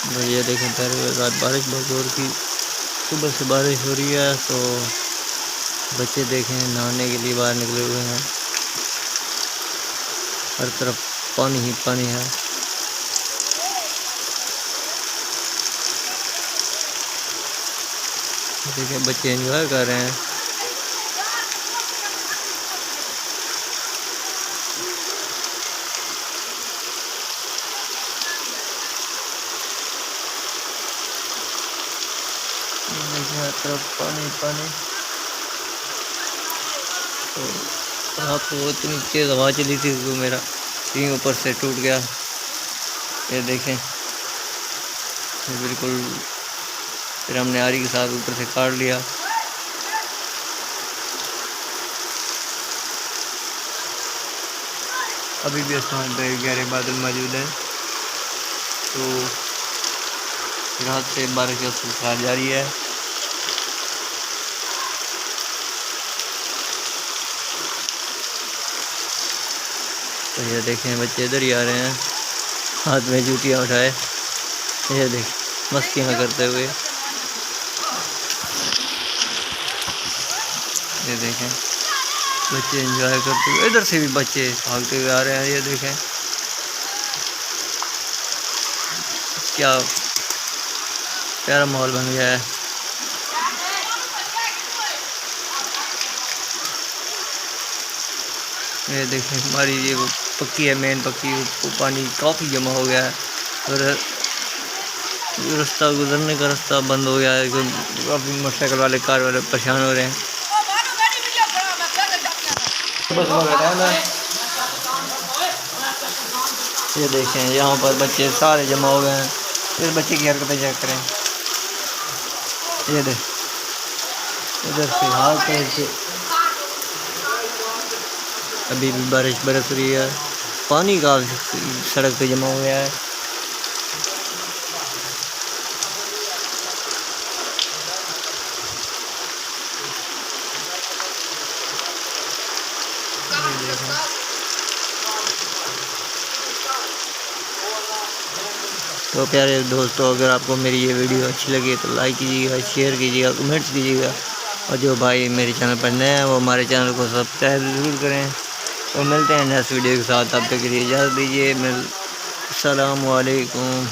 तो ये देखें पहले रात बारिश बहुत जोर की, सुबह से बारिश हो रही है। तो बच्चे देखें नहाने के लिए बाहर निकले हुए हैं, हर तरफ पानी ही पानी है। देखें बच्चे एंजॉय कर रहे हैं। देखिए हर तरफ पानी पानी। तो रात को इतनी तेज़ हवा चली थी तो मेरा टीन ऊपर से टूट गया। ये देखें ये बिल्कुल, फिर हमने आरी के साथ ऊपर से काट लिया। अभी भी आसमान पे गहरे बादल मौजूद हैं। तो रात से बारिश का सिलसिला जारी है। तो ये देखें बच्चे इधर ही आ रहे हैं, हाथ में जूतियाँ उठाए। ये देखें मस्तियाँ करते हुए। ये देखें बच्चे एंजॉय करते हुए, इधर से भी बच्चे भागते हुए आ रहे हैं। ये देखें क्या प्यारा माहौल बन गया है। ये देखें हमारी ये वो पक्की है, मेन पक्की, वो पानी काफ़ी जमा हो गया है और रास्ता गुजरने का रास्ता बंद हो गया है। काफ़ी मोटरसाइकिल वाले कार वाले परेशान हो रहे हैं। ये देखें यहाँ पर बच्चे सारे जमा हो गए हैं। फिर बच्चे की हरकतें चेक करें। ये देख इधर से हाथ पैर से अभी भी बारिश बरस रही है, पानी का सड़क पे जमा हो गया है। तो प्यारे दोस्तों, अगर आपको मेरी ये वीडियो अच्छी लगी तो लाइक कीजिएगा, शेयर कीजिएगा, कमेंट्स कीजिएगा। और जो भाई मेरे चैनल पर नए हैं वो हमारे चैनल को सब्सक्राइब ज़रूर करें। तो मिलते हैं नेक्स्ट वीडियो के साथ, तब तक के लिए इजाज़त दीजिए। अस्सलामु अलैकुम।